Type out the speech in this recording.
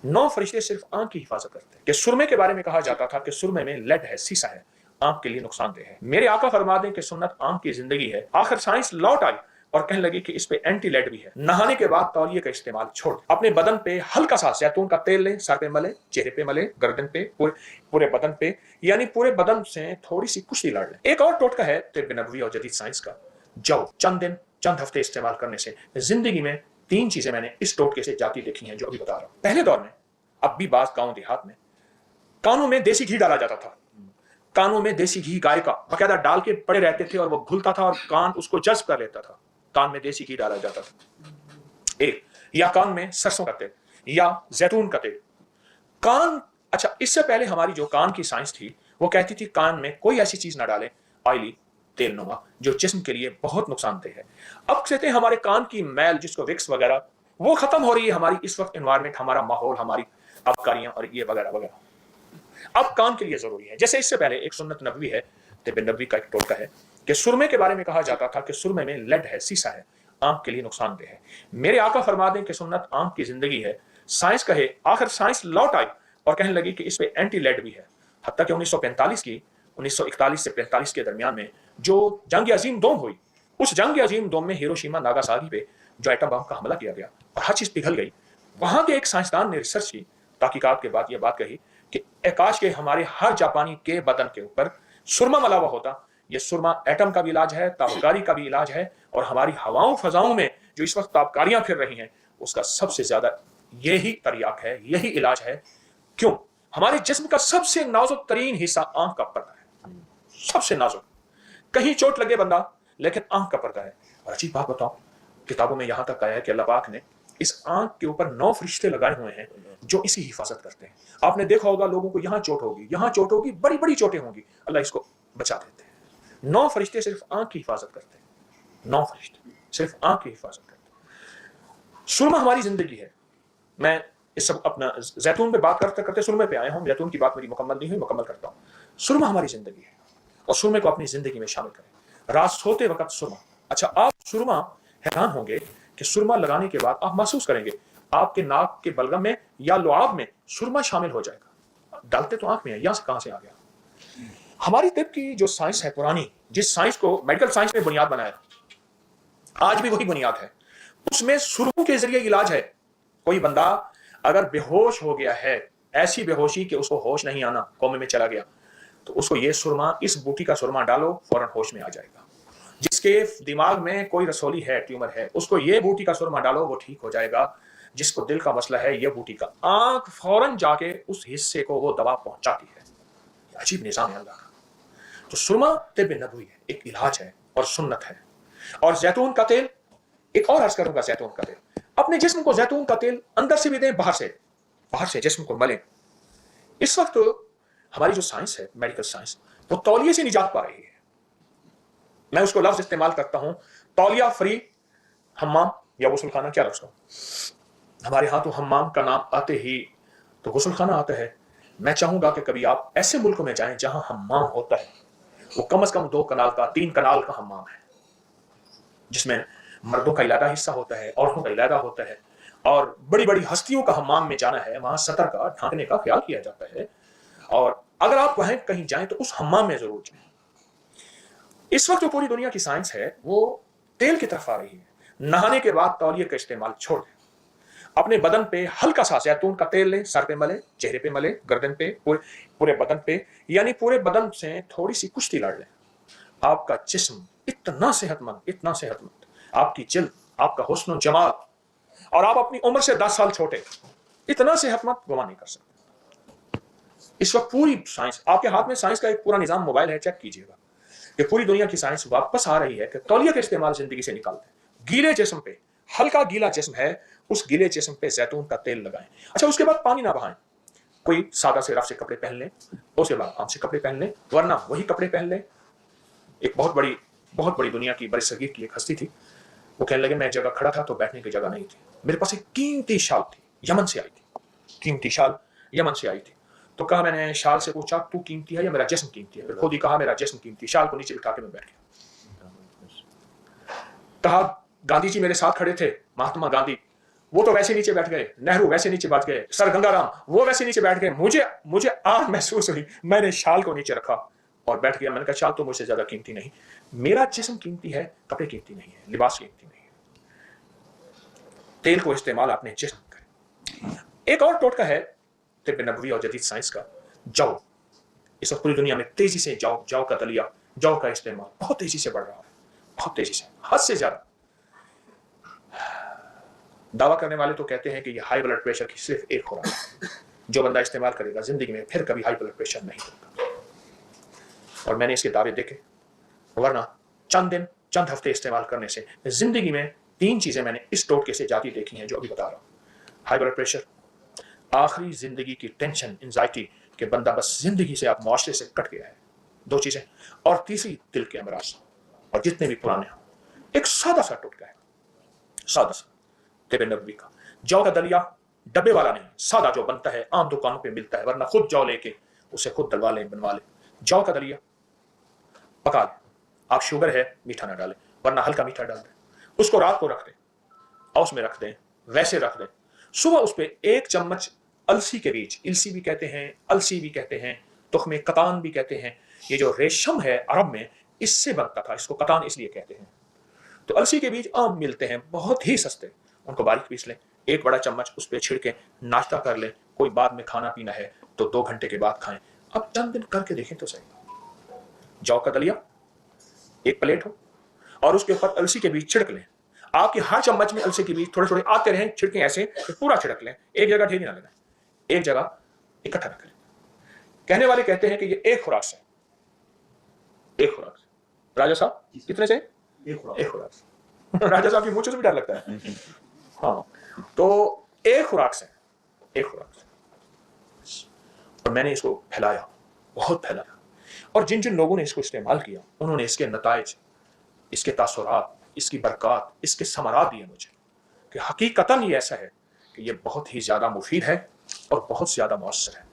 9 फरिश्ते सिर्फ आंख की हिफाजत करते हैं। कि सुरमे के बारे में कहा जाता था कि सुरमे में लेड है, सीसा है, आंख के लिए नुकसानदेह है। मेरे आका फरमा दें कि सुन्नत आंख की जिंदगी है। आखिर साइंस लौट आई और कहने लगी कि इस पे एंटी लेड भी है। नहाने के बाद तौलिए का इस्तेमाल छोड़, अपने बदन पे हल्का सा जैतून का तेल लें, सर पे मले, चेहरे पे मले, गर्दन पे, पूरे बदन पे, यानी पूरे बदन से थोड़ी सी कुश्ती लड़ लें। एक और टोटका है तिब्ब नबवी और जदीद साइंस का। जौ चंद दिन चंद हफ्ते इस्तेमाल करने से जिंदगी में 3 चीजें मैंने इस टोटके से जाती देखी हैं जो अभी बता रहा हूं। पहले दौर में, अब भी बात गांव देहात में, कानों में देसी घी डाला जाता था। कानों में देसी घी गाय का बकायदा डाल के पड़े रहते थे और वो घुलता था और कान उसको जज्ब कर लेता था। कान में देसी घी डाला जाता था। एक या कान में सरसों का तेल या जैतून का तेल। कान, अच्छा, इससे पहले हमारी जो कान की साइंस थी वो कहती थी कान में कोई ऐसी चीज ना डाले ऑयली तेल नुमा जो जिस्म के लिए बहुत नुकसानदेह है। अब कहते हैं हमारे कान की मैल जिसको विक्स वगैरह वो खत्म हो रही है। हमारी इस वक्त एनवायरमेंट, हमारा माहौल, हमारी आबकारियां और ये वगैरह वगैरह अब कान के लिए जरूरी है। जैसे इससे पहले एक सुन्नत नबवी है, तिब्ब नबवी का एक टोटका है कि सुरमे के बारे में कहा जाता था कि सुरमे में लेड है, सीसा है, आंख के लिए नुकसानदेह है। मेरे आका फरमा दें कि सुन्नत आंख की जिंदगी है। साइंस कहे, आखिर साइंस लौट आई और कहने लगी कि इस पे एंटी लेड भी है। हत्ता कि 1941 से 45 के दरमियान में जो जंग अजीम दोम हुई, उस जंग अजीम दोम में हिरोशिमा नागासाकी पे जो एटम बम का हमला किया गया और हर चीज पिघल गई, वहां के एक साइंसदान ने रिसर्च की, तहकीकात के बाद यह बात कही कि आकाश के हमारे हर जापानी के बदन के ऊपर सुरमा मला हुआ होता। ये सुरमा एटम का भी इलाज है, ताबकारी का भी इलाज है, और हमारी हवाओं फजाओं में जो इस वक्त ताबकारियां फिर रही हैं उसका सबसे ज्यादा यही तरियाक है, यही इलाज है। क्यों? हमारे जिस्म का सबसे नाजुक तरीन हिस्सा आंख का पर्दा है, सबसे नाजुक। कहीं चोट लगे बंदा, लेकिन आंख का पर्दा है। और अच्छी बात बताओ, किताबों में यहां तक आया है कि अल्लाह पाक ने इस आंख के ऊपर 9 फरिश्ते लगाए हुए हैं जो इसी हिफाजत करते हैं। आपने देखा होगा लोगों को यहां चोट होगी, यहां चोट होगी, बड़ी बड़ी चोटें होंगी, अल्लाह इसको बचा देते हैं। 9 फरिश्ते सिर्फ आंख की हिफाजत करते हैं। 9 फरिश्ते सिर्फ आंख की हिफाजत करते हैं। सुरमा हमारी जिंदगी है। मैं इस सब अपना जैतून पे बात करते करते सुरमे पे आया हूं। जैतून की बात मेरी मुकम्मल नहीं हुई, मुकम्मल करता हूं। सुरमा हमारी जिंदगी है और सुरमे को अपनी जिंदगी में शामिल करें। रात सोते वक्त सुरमा। अच्छा, आप सुरमा हैरान होंगे कि सुरमा लगाने के बाद आप महसूस करेंगे आपके नाक के बलगम में या लुआब में सुरमा शामिल हो जाएगा। डालते तो आंख में है, यहां से कहां से आ गया? हमारी तिब्ब की जो साइंस है पुरानी, जिस साइंस को मेडिकल साइंस ने बुनियाद बनाया, आज भी वही बुनियाद है। उसमें सुरमों के जरिए इलाज है। कोई बंदा अगर बेहोश हो गया है, ऐसी बेहोशी कि उसको होश नहीं आना, कोमे में चला गया, तो उसको ये सुरमा, इस बूटी का सुरमा डालो, फौरन होश में आ जाएगा। जिसके दिमाग में कोई रसोली है, ट्यूमर है, उसको ये बूटी का सुरमा डालो, वो ठीक हो जाएगा। जिसको दिल का मसला है, ये बूटी का, आंख फौरन जाके उस हिस्से को वो दवा पहुंचाती है। अजीब निजाम है अल्लाह का। तो सुरमा तिब्ब नबवी है, एक इलाज है और सुन्नत है। और जैतून का तेल, एक और अर्ज करूंगा, जैतून का तेल, अपने जिस्म को जैतून का तेल अंदर से भी दें, बाहर से जिस्म को मलें। इस वक्त हमारी जो साइंस है, मेडिकल साइंस, वो तौलिए से निजात पा रही है। मैं उसको लफ्ज इस्तेमाल करता हूं, तौलिया फ्री हम्माम या गुस्ल खाना। क्या लफ्ज कहूं? हमारे यहाँ तो हम्माम का नाम आते ही तो गुस्ल खाना आता है। मैं चाहूंगा कि कभी आप ऐसे मुल्कों में जाएं जहां हम्माम होता है, वो कम से कम 2 कनाल का, 3 कनाल का हम्माम है, जिसमें मर्दों का इलादा हिस्सा होता है, औरतों का इलादा होता है, और बड़ी बड़ी हस्तियों का हम्माम में जाना है, वहां सतर का, ढांकने का ख्याल किया जाता है। और अगर आप वहां कहीं जाएं तो उस हम्माम में जरूर जाएं। इस वक्त जो पूरी दुनिया की साइंस है वो तेल की तरफ आ रही है। नहाने के बाद तौलिए का इस्तेमाल छोड़ दें, अपने बदन पे हल्का सा जैतून का तेल लें, सर पे मले, चेहरे पे मले, गर्दन पे, पूरे बदन पे, यानी पूरे बदन से थोड़ी सी कुश्ती लड़ लें। आपका जिस्म इतना सेहतमंद, इतना सेहतमंद, आपकी जिल्द, आपका हुस्न जमाल, और आप अपनी उम्र से 10 साल छोटे, इतना सेहतमंद गुमान नहीं कर सकते। इस वक्त पूरी साइंस आपके हाथ में, साइंस का एक पूरा निजाम मोबाइल है, चेक कीजिएगा कि पूरी दुनिया की साइंस वापस आ रही है कि तौलिया का इस्तेमाल जिंदगी से निकाल दें। गीले जिस्म पे, हल्का गीला जिस्म है, उस गीले जिस्म पे जैतून का तेल लगाएं। अच्छा, उसके बाद पानी ना बहाएं, कोई सादा से रफ से कपड़े पहन लें, उसके बाद आम से कपड़े पहन लें, वरना वही कपड़े पहन लें। एक बहुत बड़ी दुनिया की बरसगीर की एक हस्ती थी, वो कहने लगे मैं एक जगह खड़ा था तो बैठने की जगह नहीं थी, मेरे पास एक कीमती शाल थी, यमन से आई थी, कीमती शाल यमन से आई थी। तो कहा, मैंने शाल से पूछा तू कीमती है या मेरा जिस्म कीमती है? खुद ही कहा मेरा जिस्म कीमती। शाल को नीचे बिठा के मैं बैठ गया। कहा गांधी जी मेरे साथ खड़े थे, महात्मा गांधी, वो तो वैसे नीचे बैठ गए, नेहरू वैसे नीचे बैठ गए, सर गंगाराम वो वैसे नीचे बैठ गए। मुझे आज महसूस हुई, मैंने शाल को नीचे रखा और बैठ गया। मैंने कहा शाल तो मुझसे ज्यादा कीमती नहीं, मेरा जिस्म कीमती है, कपड़े कीमती नहीं है, लिबास कीमती नहीं है। तेल को इस्तेमाल अपने जिस्म करें। एक और टोटका है तिब्ब नबवी और जदीद साइंस का, जौ। इस वक्त पूरी दुनिया में तेजी से जौ का दलिया, जौ का इस्तेमाल बहुत तेजी से बढ़ रहा है, बहुत तेजी से, हद से ज्यादा। दावा करने वाले तो कहते हैं कि ये हाई ब्लड प्रेशर की सिर्फ एक खुराक है, जो बंदा इस्तेमाल करेगा जिंदगी में फिर कभी हाई ब्लड प्रेशर नहीं होगा। और मैंने इसके दावे देखे, वरना चंद दिन चंद हफ्ते इस्तेमाल करने से जिंदगी में 3 चीजें मैंने इस टोटके से जाती देखी हैं जो अभी बता रहा हूं। हाई ब्लड प्रेशर, आखिरी जिंदगी की टेंशन, एंजाइटी कि बंदा बस जिंदगी से आप मुआशरे से कट गया है, 2 चीजें। और तीसरी दिल के अमराज, और जितने भी पुराने हो। एक सादा सा टोटका है, सादा सा तिब्ब नबवी का। जौ का दलिया डब्बे वाला नहीं, सादा जो बनता है आम दुकानों पे मिलता है, वरना खुद जौ लेके उसे खुद दलवा लें, बनवा लें। जौ का दलिया पका लें, आप शुगर है मीठा ना डालें, वरना हल्का मीठा डाल दें। उसको रात को रख दें, औस में रख दें, वैसे रख दें। सुबह उस पर 1 चम्मच अलसी के बीज, इलसी भी कहते हैं, अलसी भी कहते हैं, तुख्मे कतान भी कहते हैं। ये जो रेशम है अरब में इससे बनता था, इसको कतान इसलिए कहते हैं। तो अलसी के बीज आम मिलते हैं, बहुत ही सस्ते, उनको बारीक पीस लें, 1 बड़ा चम्मच उस पर छिड़के नाश्ता कर लें। कोई बाद में खाना पीना है तो 2 घंटे के बाद खाएं। अब चंद दिन करके देखें तो सही। जौ का दलिया 1 प्लेट हो और उसके ऊपर अलसी के बीज छिड़क लें। आपकी हर चम्मच में अलसी के बीज थोड़े थोड़े आते रहें, छिड़कें ऐसे कि पूरा छिड़क लें, एक जगह ढेरी ना लेना, एक जगह इकट्ठा रख लें। कहने वाले कहते हैं कि ये एक खुराक से, एक खुराक से। राजा साहब कितने से? एक खुराक से। राजा साहब की मुंह से भी डर लगता है। हाँ, तो एक खुराक से, एक खुराक से। और मैंने इसको फैलाया, बहुत फैलाया, और जिन जिन लोगों ने इसको इस्तेमाल किया उन्होंने इसके नताइज, इसके तासुरात, इसकी बरक़ात, इसके समरात दिए मुझे कि हकीकतन ये ऐसा है कि ये बहुत ही ज्यादा मुफीद है और बहुत ज्यादा मौसर है।